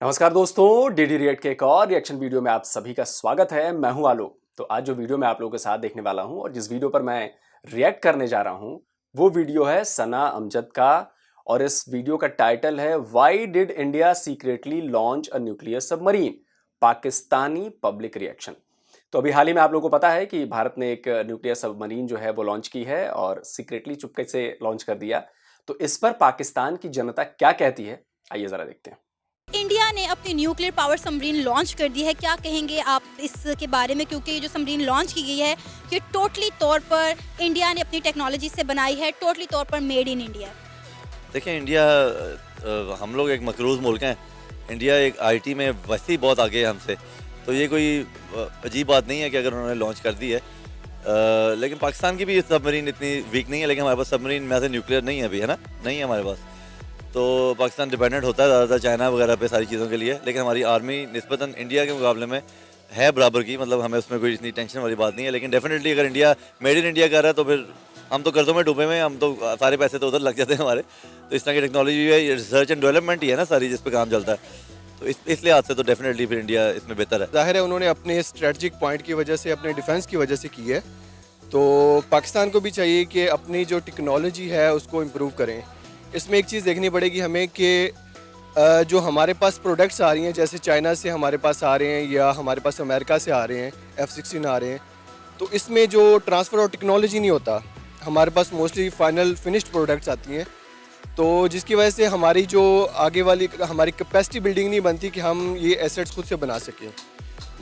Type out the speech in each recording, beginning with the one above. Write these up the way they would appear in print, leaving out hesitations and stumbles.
नमस्कार दोस्तों, DD react के एक और रिएक्शन वीडियो में आप सभी का स्वागत है। मैं हूं आलोक। तो आज जो वीडियो मैं आप लोगों के साथ देखने वाला हूं और जिस वीडियो पर मैं रिएक्ट करने जा रहा हूं वो वीडियो है सना अमजद का। और इस वीडियो का टाइटल है why did India secretly launch a nuclear submarine, Pakistani public reaction. तो अभी हाल ही में आप लोगों को पता है कि भारत ने एक न्यूक्लियर सबमरीन जो है वो लॉन्च की है और सीक्रेटली चुपके से लॉन्च कर दिया। तो इस पर पाकिस्तान की जनता क्या कहती है, आइए जरा देखते हैं। इंडिया ने अपनी न्यूक्लियर पावर सबमरीन लॉन्च कर दी है। क्या कहेंगे आप इसके बारे में? क्योंकि ये जो सबमरीन लॉन्च की गई है ये टोटली तौर पर इंडिया ने अपनी टेक्नोलॉजी से बनाई है, टोटली तौर पर मेड इन इंडिया। देखिए इंडिया हम लोग एक मकरूज़ मुल्क हैं। इंडिया एक आईटी में वैसे ही बहुत आगे है हमसे, तो ये कोई अजीब बात नहीं है कि अगर उन्होंने लॉन्च कर दी है। लेकिन पाकिस्तान की भी सबमरीन इतनी वीक नहीं है, लेकिन हमारे पास सबमरीन में से न्यूक्लियर नहीं है अभी, है ना, नहीं है हमारे पास। तो पाकिस्तान डिपेंडेंट होता है ज़्यादातर चाइना वगैरह पे सारी चीज़ों के लिए, लेकिन हमारी आर्मी निस्बतन इंडिया के मुकाबले में है बराबर की, मतलब हमें उसमें कोई इतनी टेंशन वाली बात नहीं है। लेकिन डेफिनेटली अगर इंडिया मेड इन इंडिया कर रहा है तो फिर हम तो कर्जों में डूबे हुए हैं, हम तो सारे पैसे तो उधर लग जाते हैं हमारे। तो इस तरह की टेक्नोलॉजी है, रिसर्च एंड डेवलपमेंट ही है ना सारी, जिस पे काम चलता है। तो इस लिहाज से तो डेफिनेटली फिर इंडिया इसमें बेहतर है। जाहिर है उन्होंने अपने स्ट्रेटजिक पॉइंट की वजह से, अपने डिफेंस की वजह से की है। तो पाकिस्तान को भी चाहिए कि अपनी जो टेक्नोलॉजी है उसको इम्प्रूव करें। इसमें एक चीज़ देखनी पड़ेगी हमें कि जो हमारे पास प्रोडक्ट्स आ रही हैं, जैसे चाइना से हमारे पास आ रहे हैं या हमारे पास अमेरिका से आ रहे हैं, F-16 आ रहे हैं, तो इसमें जो ट्रांसफ़र और टेक्नोलॉजी नहीं होता, हमारे पास मोस्टली फाइनल फिनिश्ड प्रोडक्ट्स आती हैं। तो जिसकी वजह से हमारी जो आगे वाली हमारी कैपेसिटी बिल्डिंग नहीं बनती कि हम ये एसेट्स खुद से बना सकें।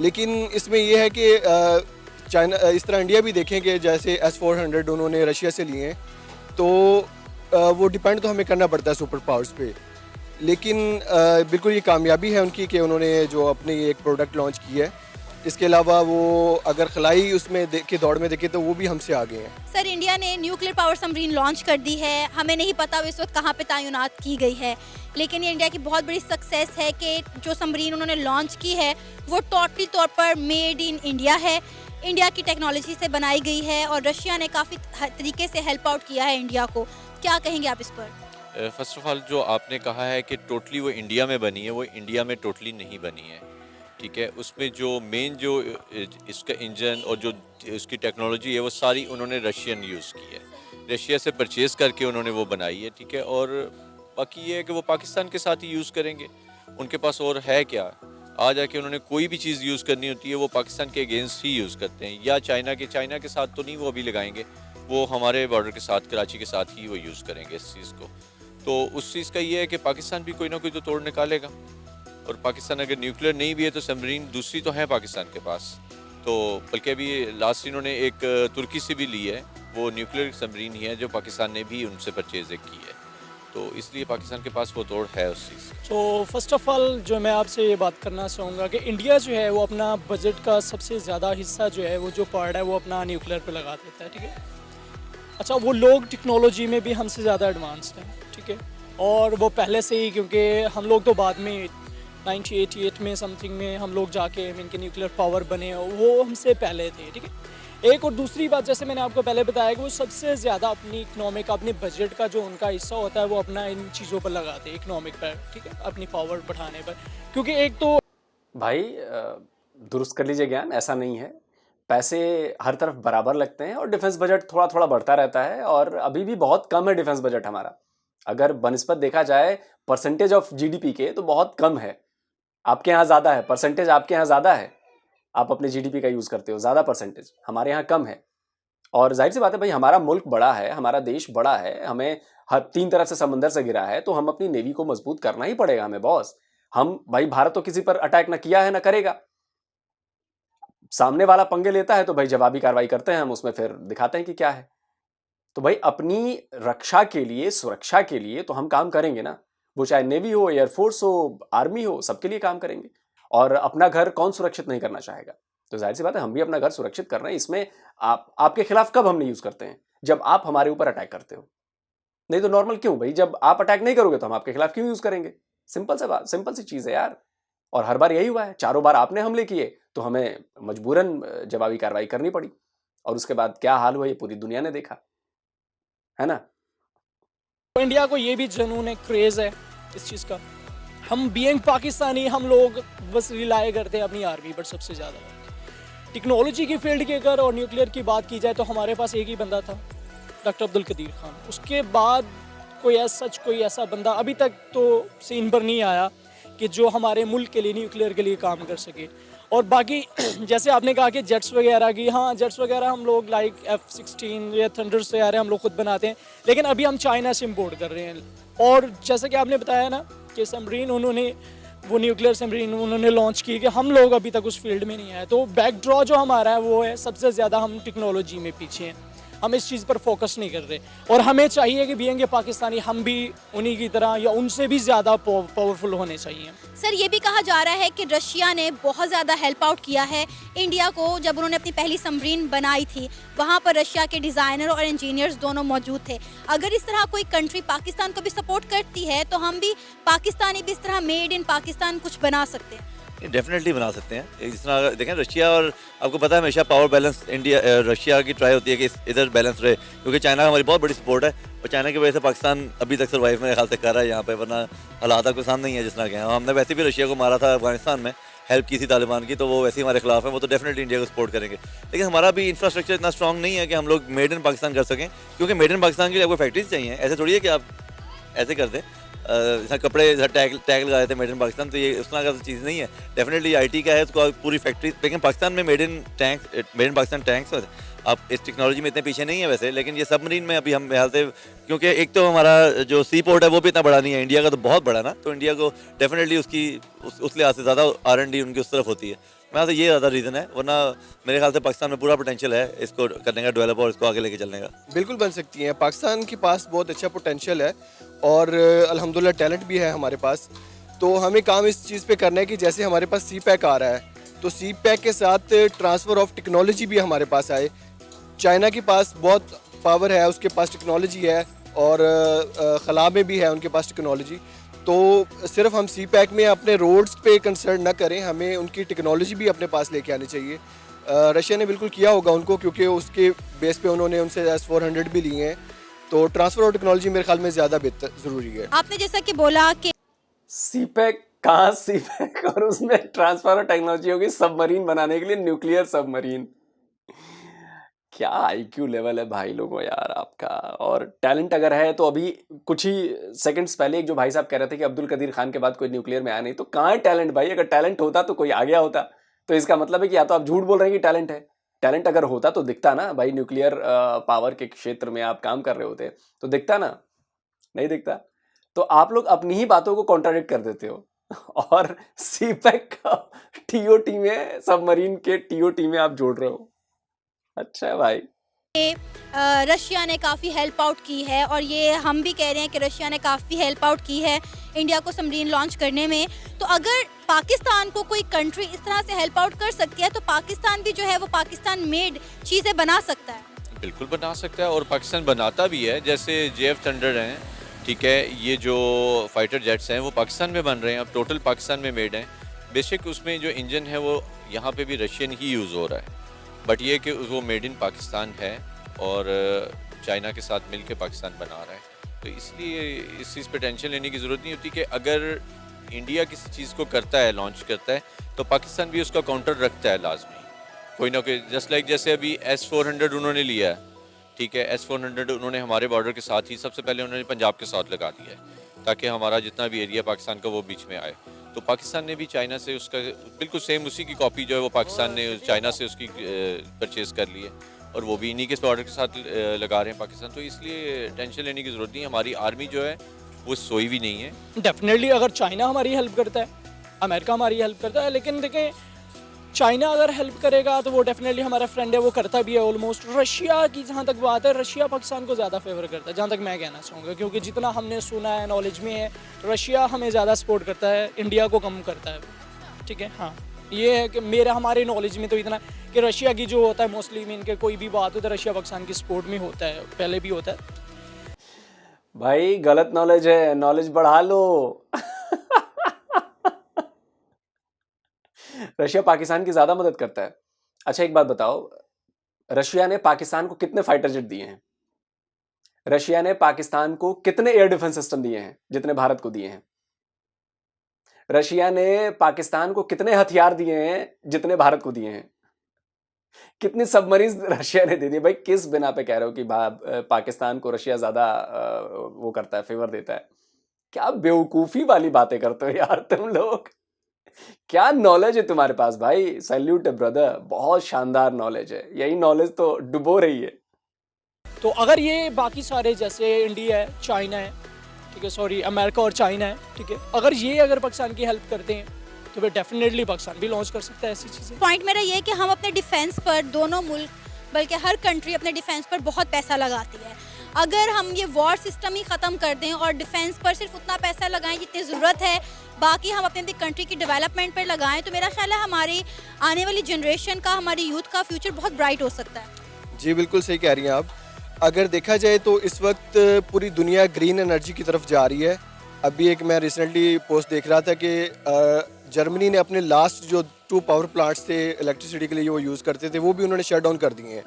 लेकिन इसमें यह है कि चाइना, इस तरह इंडिया भी देखें कि जैसे S-400 उन्होंने रशिया से लिए हैं, तो वो डिपेंड तो हमें करना पड़ता है सुपर पावर्स पे। लेकिन बिल्कुल ये कामयाबी है उनकी कि उन्होंने जो अपनी एक प्रोडक्ट लॉन्च की है। इसके अलावा वो अगर खलाई उसमें के दौड़ में देखें तो वो भी हमसे आगे हैं। सर, इंडिया ने न्यूक्लियर पावर सबमरीन लॉन्च कर दी है। हमें नहीं पता वो इस वक्त कहाँ पे तैनात की गई है, लेकिन ये इंडिया की बहुत बड़ी सक्सेस है कि जो सबमरीन उन्होंने लॉन्च की है वो टोटली तौर पर मेड इन इंडिया है, इंडिया की टेक्नोलॉजी से बनाई गई है। और रशिया ने काफ़ी तरीके से हेल्प आउट किया है इंडिया को। क्या कहेंगे आप इस पर? फर्स्ट ऑफ ऑल जो आपने कहा है कि टोटली वो इंडिया में बनी है, वो इंडिया में टोटली नहीं बनी है, ठीक है। उसमें जो मेन जो इसका इंजन और जो उसकी टेक्नोलॉजी है वो सारी उन्होंने रशियन यूज़ की है, रशिया से परचेज़ करके उन्होंने वो बनाई है, ठीक है। और बाकी ये है कि वो पाकिस्तान के साथ ही यूज़ करेंगे, उनके पास और है क्या। आ जाके उन्होंने कोई भी चीज़ यूज़ करनी होती है वो पाकिस्तान के अगेंस्ट ही यूज़ करते हैं, या चाइना के साथ तो नहीं वो अभी लगाएंगे, वो हमारे बॉर्डर के साथ, कराची के साथ ही वो यूज़ करेंगे इस चीज़ को। तो उस चीज़ का ये है कि पाकिस्तान भी कोई ना कोई तो तोड़ निकालेगा, और पाकिस्तान अगर न्यूक्लियर नहीं भी है तो सबमरीन दूसरी तो है पाकिस्तान के पास। तो बल्कि अभी लास्ट इन्होंने एक तुर्की से भी ली है, वो न्यूक्लियर सबमरीन ही है जो पाकिस्तान ने भी उनसे परचेज की है, तो इसलिए पाकिस्तान के पास वो तोड़ है उस चीज़। तो फर्स्ट ऑफ ऑल जो मैं आपसे ये बात करना चाहूँगा कि इंडिया जो है वो अपना बजट का सबसे ज़्यादा हिस्सा जो है वो जो पार्ट है वो अपना न्यूक्लियर पे लगा देता है, ठीक है। अच्छा, वो लोग टेक्नोलॉजी में भी हमसे ज़्यादा एडवांस्ड हैं, ठीक है। और वो पहले से ही, क्योंकि हम लोग तो बाद में 1988 में समथिंग में हम लोग जाके इनके न्यूक्लियर पावर बने, वो हमसे पहले थे, ठीक है। एक और दूसरी बात, जैसे मैंने आपको पहले बताया कि वो सबसे ज़्यादा अपनी इकनॉमिक, अपने बजट का जो उनका हिस्सा होता है वो अपना इन चीज़ों पर लगाते हैं, इकनॉमिक पर, ठीक है, अपनी पावर बढ़ाने पर। क्योंकि एक तो भाई दुरुस्त कर लीजिए ज्ञान, ऐसा नहीं है। पैसे हर तरफ बराबर लगते हैं और डिफेंस बजट थोड़ा थोड़ा बढ़ता रहता है, और अभी भी बहुत कम है डिफेंस बजट हमारा। अगर बनिस्बत देखा जाए परसेंटेज ऑफ जीडीपी के तो बहुत कम है। आपके यहाँ ज़्यादा है परसेंटेज, आपके यहाँ ज़्यादा है, आप अपने जीडीपी का यूज़ करते हो ज़्यादा परसेंटेज, हमारे यहाँ कम है। और जाहिर सी बात है भाई, हमारा मुल्क बड़ा है, हमारा देश बड़ा है, हमें हर 3 तरफ से समंदर से घिरा है, तो हम अपनी नेवी को मजबूत करना ही पड़ेगा हमें बॉस। हम भाई, भारत तो किसी पर अटैक ना किया है ना करेगा। सामने वाला पंगे लेता है तो भाई जवाबी कार्रवाई करते हैं हम, उसमें फिर दिखाते हैं कि क्या है। तो भाई अपनी रक्षा के लिए, सुरक्षा के लिए तो हम काम करेंगे ना, वो चाहे नेवी हो, एयरफोर्स हो, आर्मी हो, सबके लिए काम करेंगे। और अपना घर कौन सुरक्षित नहीं करना चाहेगा। तो जाहिर सी बात है हम भी अपना घर सुरक्षित कर रहे हैं। इसमें आपके खिलाफ कब हमने यूज करते हैं? जब आप हमारे ऊपर अटैक करते हो। नहीं तो नॉर्मल क्यों भाई, जब आप अटैक नहीं करोगे तो हम आपके खिलाफ क्यों यूज करेंगे? सिंपल सा बात, सिंपल सी चीज है यार। और हर बार यही हुआ है, चारों बार आपने हमले किए तो हमें मजबूरन जवाबी कार्रवाई करनी पड़ी, और उसके बाद क्या हाल हुआ ये पूरी दुनिया ने देखा है ना। इंडिया को ये भी जुनून है, क्रेज़ है इस चीज़ का हम बीइंग पाकिस्तानी हम लोग बस रिलाय करते हैं अपनी आर्मी पर सबसे ज़्यादा। टेक्नोलॉजी की फील्ड की अगर और न्यूक्लियर की बात की जाए तो हमारे पास एक ही बंदा था, डॉक्टर अब्दुल कदीर खान। उसके बाद कोई ऐसा बंदा अभी तक तो सीन पर नहीं आया कि जो हमारे मुल्क के लिए न्यूक्लियर के लिए काम कर सके। और बाकी जैसे आपने कहा कि जेट्स वगैरह की, हाँ जेट्स वगैरह हम लोग लाइक F-16 या थंडर से आ रहे हैं, हम लोग खुद बनाते हैं, लेकिन अभी हम चाइना से इम्पोर्ट कर रहे हैं। और जैसा कि आपने बताया ना कि सबमरीन उन्होंने वो न्यूक्लियर सबमरीन उन्होंने लॉन्च की, कि हम लोग अभी तक उस फील्ड में नहीं आए। तो बैकड्रॉ जो हमारा है वो है सबसे ज़्यादा हम टेक्नोलॉजी में पीछे हैं, हम इस चीज़ पर फोकस नहीं कर रहे। और हमें चाहिए कि बीइंग पाकिस्तानी हम भी उन्हीं की तरह या उनसे भी ज़्यादा पावरफुल होने चाहिए। सर ये भी कहा जा रहा है कि रशिया ने बहुत ज़्यादा हेल्प आउट किया है इंडिया को। जब उन्होंने अपनी पहली सबमरीन बनाई थी वहाँ पर रशिया के डिज़ाइनर और इंजीनियर्स दोनों मौजूद थे। अगर इस तरह कोई कंट्री पाकिस्तान को भी सपोर्ट करती है तो हम भी पाकिस्तानी भी इस तरह मेड इन पाकिस्तान कुछ बना सकते हैं। डेफिनेटली बना सकते हैं। जिस तरह देखें रशिया, और आपको पता है हमेशा पावर बैलेंस इंडिया रशिया की ट्राई होती है कि इधर बैलेंस रहे, क्योंकि चाइना हमारी बहुत बड़ी सपोर्ट है और चाइना की वजह से पाकिस्तान अभी तक सर्वाइव मेरे ख्याल से कर रहा है यहाँ पे, वरना हालात आपको सामने नहीं है जिस तरह के हैं। हमने वैसे भी रशिया को मारा था अफगानिस्तान में, हेल्प की थी तालिबान की, तो वो वैसे ही हमारे खिलाफ है, वो तो डेफिनेटली इंडिया को सपोर्ट करेंगे। लेकिन हमारा भी इंफ्रास्ट्रक्चर इतना स्ट्रॉन्ग नहीं है कि हम लोग मेड इन पाकिस्तान कर सकें, क्योंकि मेड इन पाकिस्तान के लिए आपको फैक्ट्रीज चाहिए। ऐसे थोड़ी है कि आप ऐसे कर दें, जैसा कपड़े जैसा टैग लगा देते हैं मेड इन पाकिस्तान, तो ये उस तरह का चीज़ नहीं है। डेफिनेटली आईटी का है, उसको पूरी फैक्ट्री, लेकिन पाकिस्तान में मेड इन पाकिस्तान टैंक्स, आप इस टेक्नोलॉजी में इतने पीछे नहीं है वैसे, लेकिन ये सबमरीन में अभी हम हाल से, क्योंकि एक तो हमारा जो सी पोर्ट है वो भी इतना बड़ा नहीं है, इंडिया का तो बहुत बड़ा ना, तो इंडिया को डेफिनेटली उसकी उस लिहाज से ज़्यादा R&D उनकी उस तरफ होती है। मैं तो ये ज़्यादा रीज़न है, वरना मेरे ख्याल से पाकिस्तान में पूरा पोटेंशियल है इसको करने का, डेवलप और इसको आगे लेके चलने का। बिल्कुल बन सकती हैं, पाकिस्तान के पास बहुत अच्छा पोटेंशियल है और अल्हम्दुलिल्लाह टैलेंट भी है हमारे पास। तो हमें काम इस चीज़ पे करना है कि जैसे हमारे पास CPEC आ रहा है, तो CPEC के साथ ट्रांसफ़र ऑफ टेक्नोलॉजी भी हमारे पास आए। चाइना के पास बहुत पावर है, उसके पास टेक्नोलॉजी है, और खला में भी है उनके पास टेक्नोलॉजी। तो सिर्फ हम CPEC में अपने रोड्स पे कंसर्न ना करें, हमें उनकी टेक्नोलॉजी भी अपने पास लेके आनी चाहिए। रशिया ने बिल्कुल किया होगा उनको, क्योंकि उसके बेस पे उन्होंने उनसे S-400 भी लिए हैं। तो ट्रांसफ़र ऑफ टेक्नोलॉजी मेरे ख्याल में ज़्यादा बेहतर ज़रूरी है। आपने जैसा कि बोला कि सीपैक कहाँ सीपैक और उसमें ट्रांसफर ऑफ टेक्नोलॉजी होगी सबमरीन बनाने के लिए, न्यूक्लियर सबमरीन। क्या IQ लेवल है भाई लोगों यार आपका। और टैलेंट अगर है तो अभी कुछ ही सेकंड्स पहले एक जो भाई साहब कह रहे थे कि अब्दुल कदीर खान के बाद कोई न्यूक्लियर में आया नहीं, तो कहाँ है टैलेंट भाई। अगर टैलेंट होता तो कोई आ गया होता, तो इसका मतलब है कि या तो आप झूठ बोल रहे हैं कि टैलेंट है। टैलेंट अगर होता तो दिखता ना भाई, न्यूक्लियर पावर के क्षेत्र में आप काम कर रहे होते तो दिखता ना, नहीं दिखता। तो आप लोग अपनी ही बातों को कॉन्ट्राडिक्ट कर देते हो और सीपैक का TOT में, सबमरीन के TOT में आप जोड़ रहे हो। अच्छा है भाई। रशिया ने काफ़ी हेल्प आउट की है, और ये हम भी कह रहे हैं कि रशिया ने काफ़ी हेल्प आउट की है इंडिया को सबमरीन लॉन्च करने में। तो अगर पाकिस्तान को कोई कंट्री इस तरह से हेल्प आउट कर सकती है तो पाकिस्तान भी जो है वो पाकिस्तान मेड चीज़ें बना सकता है। बिल्कुल बना सकता है, और पाकिस्तान बनाता भी है। जैसे JF थंडर हैं, ठीक है, ये जो फाइटर जेट्स हैं वो पाकिस्तान में बन रहे हैं, अब टोटल पाकिस्तान में मेड हैं। बेशक उसमें जो इंजन है वो यहाँ पे भी रशियन ही यूज़ हो रहा है, बट ये कि वो मेड इन पाकिस्तान है और चाइना के साथ मिलकर पाकिस्तान बना रहा है। तो इसलिए इस चीज़ पर टेंशन लेने की ज़रूरत नहीं होती कि अगर इंडिया किसी चीज़ को करता है, लॉन्च करता है, तो पाकिस्तान भी उसका काउंटर रखता है लाजमी, कोई ना कोई। जस्ट लाइक जैसे अभी S-400 उन्होंने लिया है, ठीक है, S-400 उन्होंने हमारे बॉर्डर के साथ ही सबसे पहले उन्होंने पंजाब के साथ लगा दिया है, ताकि हमारा जितना भी एरिया पाकिस्तान का वो बीच में आए। तो पाकिस्तान ने भी चाइना से उसका बिल्कुल सेम उसी की कॉपी जो है वो पाकिस्तान ने चाइना से उसकी परचेज़ कर ली है, और वो भी इन्हीं के बॉर्डर के साथ लगा रहे हैं पाकिस्तान। तो इसलिए टेंशन लेने की ज़रूरत नहीं है, हमारी आर्मी जो है वो सोई भी नहीं है। डेफिनेटली अगर चाइना हमारी हेल्प करता है, अमेरिका हमारी हेल्प करता है, लेकिन देखें चाइना अगर हेल्प करेगा तो वो डेफिनेटली हमारा फ्रेंड है, वो करता भी है ऑलमोस्ट। रशिया की जहाँ तक बात है, रशिया पाकिस्तान को ज़्यादा फेवर करता है, जहाँ तक मैं कहना चाहूँगा, क्योंकि जितना हमने सुना है, नॉलेज में है, रशिया हमें ज़्यादा सपोर्ट करता है, इंडिया को कम करता है। ठीक है, हाँ ये है कि हमारे नॉलेज में तो इतना कि रशिया की जो होता है मोस्टली मीन के कोई भी बात हो तो रशिया पाकिस्तान की सपोर्ट में होता है, पहले भी होता है। भाई गलत नॉलेज है, नॉलेज बढ़ा लो। रशिया पाकिस्तान की ज्यादा मदद करता है। अच्छा एक बात बताओ, रशिया ने पाकिस्तान को कितने फाइटर जेट दिए हैं? रशिया ने पाकिस्तान को कितने एयर डिफेंस सिस्टम दिए हैं जितने भारत को दिए हैं? रशिया ने पाकिस्तान को कितने हथियार दिए हैं जितने भारत को दिए हैं? कितनी सबमरीन रशिया ने दे दी? भाई किस बिना पे कह रहे हो कि पाकिस्तान को रशिया ज्यादा वो करता है, फेवर देता है? क्या बेवकूफी वाली बातें करते हो यार तुम लोग। क्या नॉलेज है तुम्हारे पास भाई, सैल्यूट है ब्रदर, बहुत शानदार नॉलेज है, यही नॉलेज तो डुबो रही है। तो अगर ये बाकी सारे जैसे इंडिया है, चाइना है, ठीक है, सॉरी अमेरिका और चाइना है, ठीक है, अगर पाकिस्तान की हेल्प करते हैं तो फिर डेफिनेटली पाकिस्तान भी लॉन्च कर सकता है ऐसी चीज़ें। पॉइंट मेरा ये है कि हम अपने डिफेंस पर, दोनों मुल्क बल्कि हर कंट्री अपने डिफेंस पर बहुत पैसा लगाती है। अगर हम ये वॉर सिस्टम ही ख़त्म कर दें और डिफेंस पर सिर्फ उतना पैसा लगाएं जितनी ज़रूरत है, बाकी हम अपने कंट्री की डेवलपमेंट पर लगाएं, तो मेरा ख्याल है हमारी आने वाली जनरेशन का, हमारी यूथ का फ्यूचर बहुत ब्राइट हो सकता है। जी बिल्कुल सही कह रही हैं आप। अगर देखा जाए तो इस वक्त पूरी दुनिया ग्रीन एनर्जी की तरफ जा रही है। अभी एक मैं रिसेंटली पोस्ट देख रहा था कि जर्मनी ने अपने लास्ट जो 2 पावर प्लांट्स थे इलेक्ट्रिसिटी के लिए वो यूज़ करते थे, वो भी उन्होंने शट डाउन कर दिए हैं।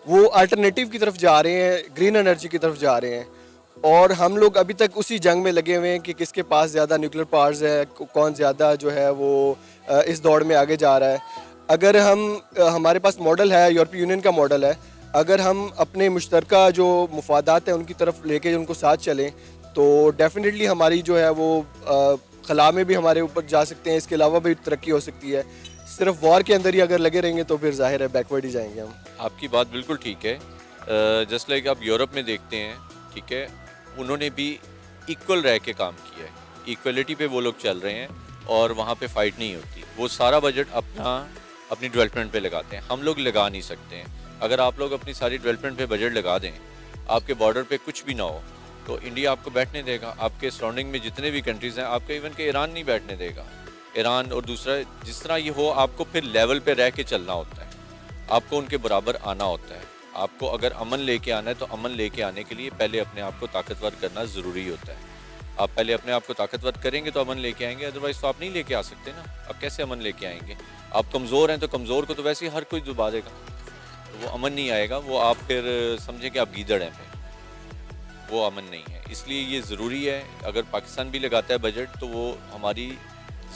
वो अल्टरनेटिव की तरफ जा रहे हैं, ग्रीन एनर्जी की तरफ जा रहे हैं। और हम लोग अभी तक उसी जंग में लगे हुए हैं कि किसके पास ज़्यादा न्यूक्लियर पावर्स है, कौन ज़्यादा जो है वो इस दौड़ में आगे जा रहा है। अगर हमारे पास मॉडल है, यूरोपीय यूनियन का मॉडल है, अगर हम अपने मुश्तरका जो मुफादात हैं उनकी तरफ लेके उनको साथ चलें तो डेफिनेटली हमारी जो है वो खला में भी हमारे ऊपर जा सकते हैं, इसके अलावा भी तरक्की हो सकती है। सिर्फ वॉर के अंदर ही अगर लगे रहेंगे तो फिर जाहिर है बैकवर्ड ही जाएंगे हम। आपकी बात बिल्कुल ठीक है। जस्ट लाइक आप यूरोप में देखते हैं, ठीक है, उन्होंने भी इक्वल रह के काम किया है, इक्वलिटी पे वो लोग चल रहे हैं और वहाँ पे फाइट नहीं होती। वो सारा बजट अपनी डेवलपमेंट पे लगाते हैं, हम लोग लगा नहीं सकते हैं। अगर आप लोग अपनी सारी डेवलपमेंट पे बजट लगा दें, आपके बॉर्डर पे कुछ भी ना हो तो इंडिया आपको बैठने देगा। आपके सराउंडिंग में जितने भी कंट्रीज़ हैं, आपके इवन के ईरान नहीं बैठने देगा। ईरान और दूसरा जिस तरह ये हो, आपको फिर लेवल पे रह के चलना होता है, आपको उनके बराबर आना होता है। आपको अगर अमन लेके आना है तो अमन लेके आने के लिए पहले अपने आप को ताकतवर करना ज़रूरी होता है। आप पहले अपने आप को ताकतवर करेंगे तो अमन लेके आएंगे, अदरवाइज़ तो आप नहीं लेके आ सकते ना। आप कैसे अमन लेके आएंगे? आप कमज़ोर हैं तो कमज़ोर को तो वैसे ही हर कोई दबा देगा, तो वो अमन नहीं आएगा। वो आप फिर समझें कि आप गीदड़ हैं, फिर वो अमन नहीं है। इसलिए ये ज़रूरी है, अगर पाकिस्तान भी लगाता है बजट तो वो हमारी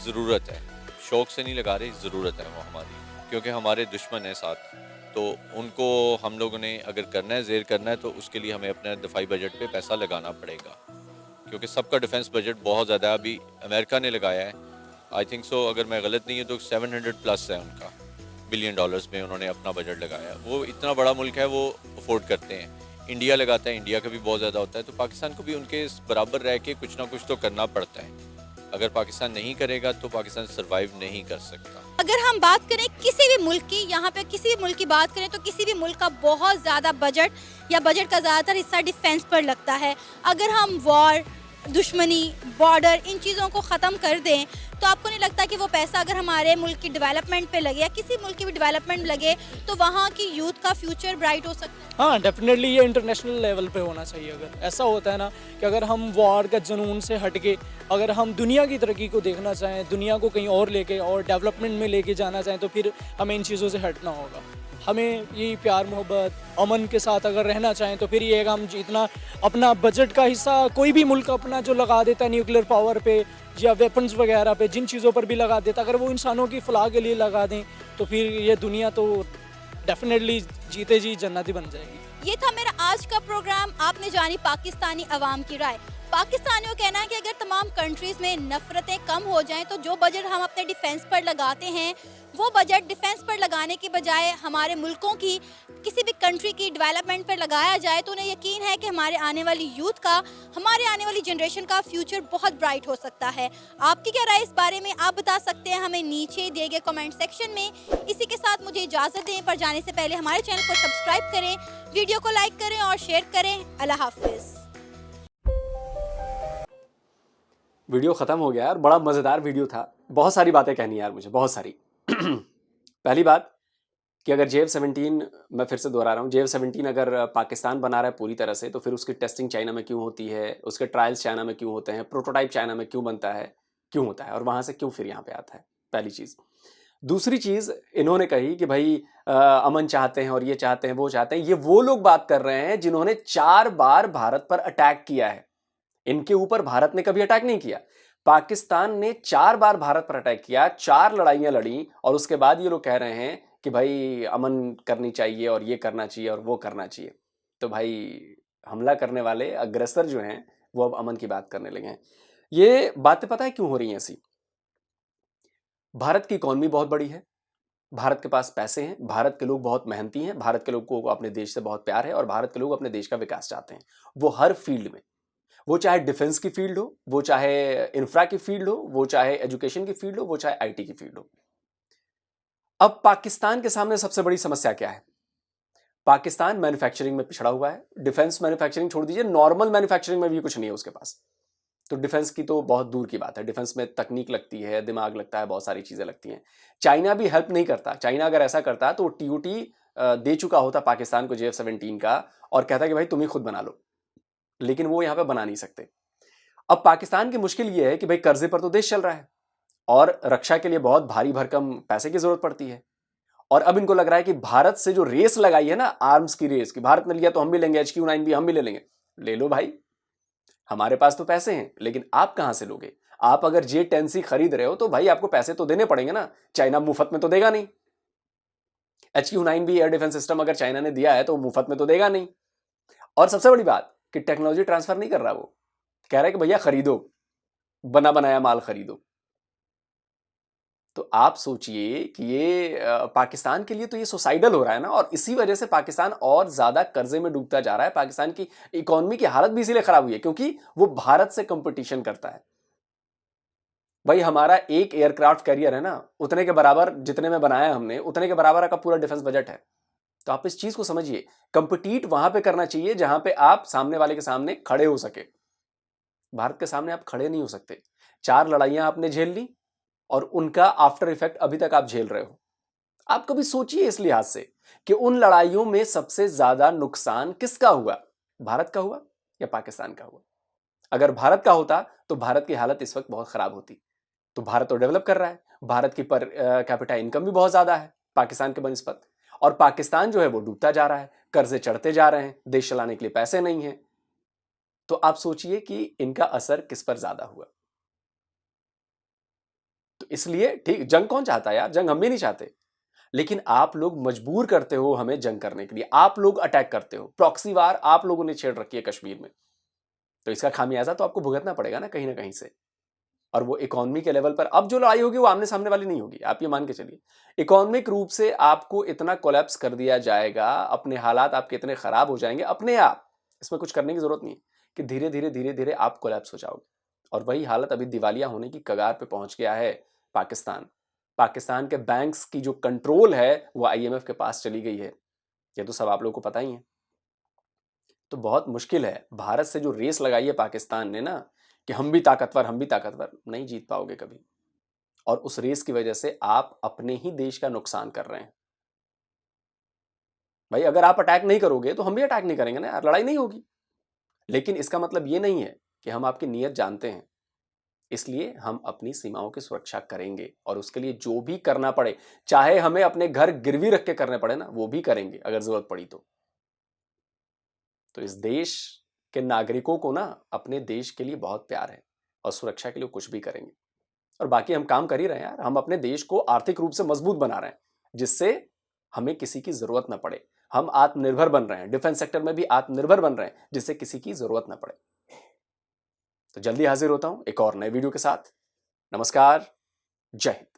ज़रूरत है, शौक़ से नहीं लगा रहे, ज़रूरत है वो हमारी, क्योंकि हमारे दुश्मन हैं साथ। तो उनको हम लोगों ने अगर करना है, ज़ेर करना है, तो उसके लिए हमें अपने दफाई बजट पे पैसा लगाना पड़ेगा, क्योंकि सबका डिफेंस बजट बहुत ज़्यादा है। अभी अमेरिका ने लगाया है, आई थिंक सो, अगर मैं गलत नहीं है तो 700+ है उनका, $1 बिलियन में उन्होंने अपना बजट लगाया। वो इतना बड़ा मुल्क है, वो अफोर्ड करते हैं। इंडिया लगाता है, इंडिया का भी बहुत ज़्यादा होता है, तो पाकिस्तान को भी उनके बराबर रह के कुछ ना कुछ तो करना पड़ता है। अगर पाकिस्तान नहीं करेगा तो पाकिस्तान सर्वाइव नहीं कर सकता। अगर हम बात करें किसी भी मुल्क की, यहाँ पे किसी भी मुल्क की बात करें तो किसी भी मुल्क का बहुत ज़्यादा बजट या बजट का ज़्यादातर हिस्सा डिफेंस पर लगता है। अगर हम वॉर, दुश्मनी, बॉर्डर, इन चीज़ों को ख़त्म कर दें तो आपको नहीं लगता कि वो पैसा अगर हमारे मुल्क की डेवलपमेंट पे लगे या किसी मुल्क की भी डेवलपमेंट लगे तो वहाँ की यूथ का फ्यूचर ब्राइट हो सकता है? हाँ, डेफिनेटली ये इंटरनेशनल लेवल पे होना चाहिए। अगर ऐसा होता है ना कि अगर हम वॉर का जुनून से हट के अगर हम दुनिया की तरक्की को देखना चाहें, दुनिया को कहीं और लेके और डेवलपमेंट में लेके जाना चाहें, तो फिर हमें इन चीज़ों से हटना होगा। हमें ये प्यार मोहब्बत अमन के साथ अगर रहना चाहें तो फिर ये हम इतना अपना बजट का हिस्सा कोई भी मुल्क अपना जो लगा देता है न्यूक्लियर पावर पे या वेपन्स वगैरह पे, जिन चीज़ों पर भी लगा देता, अगर वो इंसानों की फलाह के लिए लगा दें तो फिर ये दुनिया तो डेफिनेटली जीते जी जन्नती बन जाएगी। ये था मेरा आज का प्रोग्राम। आपने जानी पाकिस्तानी अवाम की राय। पाकिस्तानियों का कहना है कि अगर तमाम कंट्रीज़ में नफरतें कम हो जाएं तो जो बजट हम अपने डिफेंस पर लगाते हैं वो बजट डिफेंस पर लगाने के बजाय हमारे मुल्कों की किसी भी कंट्री की डेवलपमेंट पर लगाया जाए तो उन्हें यकीन है कि हमारे आने वाली यूथ का, हमारे आने वाली जनरेशन का फ्यूचर बहुत ब्राइट हो सकता है। आपकी क्या राय इस बारे में आप बता सकते हैं हमें नीचे दिए गए कमेंट सेक्शन में। इसी के साथ मुझे इजाज़त दें, पर जाने से पहले हमारे चैनल को सब्सक्राइब करें, वीडियो को लाइक करें और शेयर करें। अल्लाह हाफिज़। वीडियो ख़त्म हो गया यार, बड़ा मज़ेदार वीडियो था। बहुत सारी बातें कहनी यार मुझे, बहुत सारी। पहली बात कि अगर JF-17, मैं फिर से दोहरा रहा हूँ, JF-17 अगर पाकिस्तान बना रहा है पूरी तरह से तो फिर उसकी टेस्टिंग चाइना में क्यों होती है, उसके ट्रायल्स चाइना में क्यों होते हैं, प्रोटोटाइप चाइना में क्यों बनता है, क्यों होता है और वहाँ से क्यों फिर यहाँ पे आता है, पहली चीज़। दूसरी चीज़ इन्होंने कही कि भाई अमन चाहते हैं और ये चाहते हैं, वो चाहते हैं। ये वो लोग बात कर रहे हैं जिन्होंने 4 बार भारत पर अटैक किया है। इनके ऊपर भारत ने कभी अटैक नहीं किया। पाकिस्तान ने 4 बार भारत पर अटैक किया, 4 लड़ाइयां लड़ी, और उसके बाद ये लोग कह रहे हैं कि भाई अमन करनी चाहिए और ये करना चाहिए और वो करना चाहिए। तो भाई हमला करने वाले अग्रेसर जो हैं वो अब अमन की बात करने लगे हैं। ये बातें पता है क्यों हो रही हैं ऐसी? भारत की इकॉनमी बहुत बड़ी है, भारत के पास पैसे हैं, भारत के लोग बहुत मेहनती हैं, भारत के लोगों को अपने देश से बहुत प्यार है और भारत के लोग अपने देश का विकास चाहते हैं। वो हर फील्ड में, वो चाहे डिफेंस की फील्ड हो, वो चाहे इंफ्रा की फील्ड हो, वो चाहे एजुकेशन की फील्ड हो, वो चाहे आईटी की फील्ड हो। अब पाकिस्तान के सामने सबसे बड़ी समस्या क्या है? पाकिस्तान मैन्युफैक्चरिंग में पिछड़ा हुआ है। डिफेंस मैन्युफैक्चरिंग छोड़ दीजिए, नॉर्मल मैन्युफैक्चरिंग में भी कुछ नहीं है उसके पास। तो डिफेंस की तो बहुत दूर की बात है। डिफेंस में तकनीक लगती है, दिमाग लगता है, बहुत सारी चीजें लगती हैं। चाइना भी हेल्प नहीं करता। चाइना अगर ऐसा करता तो टीओटी दे चुका होता पाकिस्तान को JF-17 का और कहता कि भाई तुम ही खुद बना लो, लेकिन वो यहां पे बना नहीं सकते। अब पाकिस्तान की मुश्किल ये है कि भाई कर्जे पर तो देश चल रहा है और रक्षा के लिए बहुत भारी भरकम पैसे की जरूरत पड़ती है। और अब इनको लग रहा है कि भारत से जो रेस लगाई है ना, आर्म्स की रेस, कि भारत ने लिया तो हम भी लेंगे, HQ-9 भी हम भी ले लेंगे। ले लो भाई, हमारे पास तो पैसे हैं, लेकिन आप कहां से लोगे? आप अगर J-10C खरीद रहे हो तो भाई आपको पैसे तो देने पड़ेंगे ना। चाइना मुफ्त में तो देगा नहीं। HQ-9 भी एयर डिफेंस सिस्टम अगर चाइना ने दिया है तो मुफ्त में तो देगा नहीं। और सबसे बड़ी बात कि टेक्नोलॉजी ट्रांसफर नहीं कर रहा, वो कह रहा है कि भैया खरीदो, बना बनाया माल खरीदो। तो आप सोचिए कि ये पाकिस्तान के लिए तो ये सुसाइडल हो रहा है ना, और इसी वजह से पाकिस्तान और ज्यादा कर्जे में डूबता जा रहा है। पाकिस्तान की इकोनॉमी की हालत भी इसीलिए खराब हुई है क्योंकि वो भारत से कंपटीशन करता है। भाई हमारा एक एयरक्राफ्ट कैरियर है ना, उतने के बराबर जितने में बनाया हमने, उतने के बराबर का पूरा डिफेंस बजट है। तो आप इस चीज को समझिए, कंपीट वहां पे करना चाहिए जहां पे आप सामने वाले के सामने खड़े हो सके। भारत के सामने आप खड़े नहीं हो सकते। 4 लड़ाइयां आपने झेल ली और उनका आफ्टर इफेक्ट अभी तक आप झेल रहे हो। आप कभी सोचिए इस लिहाज से कि उन लड़ाइयों में सबसे ज्यादा नुकसान किसका हुआ? भारत का हुआ या पाकिस्तान का हुआ? अगर भारत का होता तो भारत की हालत इस वक्त बहुत खराब होती। तो भारत तो डेवलप कर रहा है, भारत की पर कैपिटा इनकम भी बहुत ज्यादा है पाकिस्तान के बनिस्बत, और पाकिस्तान जो है वो डूबता जा रहा है, कर्जे चढ़ते जा रहे हैं, देश चलाने के लिए पैसे नहीं है। तो आप सोचिए कि इनका असर किस पर ज्यादा हुआ। तो इसलिए ठीक, जंग कौन चाहता है यार? जंग हम भी नहीं चाहते, लेकिन आप लोग मजबूर करते हो हमें जंग करने के लिए। आप लोग अटैक करते हो, प्रॉक्सी वार आप लोगों ने छेड़ रखी है कश्मीर में। तो इसका खामियाजा तो आपको भुगतना पड़ेगा ना कहीं से। और वो इकोनॉमी के लेवल पर अब जो लड़ाई होगी वो आमने सामने वाली नहीं होगी, आप ये मान के चलिए। इकोनॉमिक रूप से आपको इतना कोलैप्स कर दिया जाएगा, अपने हालात आपके इतने खराब हो जाएंगे अपने आप, इसमें कुछ करने की जरूरत नहीं है, कि धीरे धीरे आप कोलैप्स हो जाओगे। और वही हालत अभी दिवालिया होने की कगार पे पहुंच गया है पाकिस्तान के बैंक्स की जो कंट्रोल है वो IMF के पास चली गई है। ये तो सब आप लोगों को पता ही है। तो बहुत मुश्किल है। भारत से जो रेस लगाई है पाकिस्तान ने ना कि हम भी ताकतवर, नहीं जीत पाओगे कभी। और उस रेस की वजह से आप अपने ही देश का नुकसान कर रहे हैं। भाई अगर आप अटैक नहीं करोगे तो हम भी अटैक नहीं करेंगे ना यार, लड़ाई नहीं होगी। लेकिन इसका मतलब ये नहीं है कि हम आपकी नीयत जानते हैं, इसलिए हम अपनी सीमाओं की सुरक्षा करेंगे और उसके लिए जो भी करना पड़े, चाहे हमें अपने घर गिरवी रख के करने पड़े ना, वो भी करेंगे अगर जरूरत पड़ी तो इस देश के नागरिकों को ना अपने देश के लिए बहुत प्यार है और सुरक्षा के लिए कुछ भी करेंगे। और बाकी हम काम कर ही रहे हैं यार, हम अपने देश को आर्थिक रूप से मजबूत बना रहे हैं जिससे हमें किसी की जरूरत ना पड़े। हम आत्मनिर्भर बन रहे हैं, डिफेंस सेक्टर में भी आत्मनिर्भर बन रहे हैं जिससे किसी की जरूरत ना पड़े। तो जल्दी हाजिर होता हूं एक और नए वीडियो के साथ। नमस्कार, जय हिंद।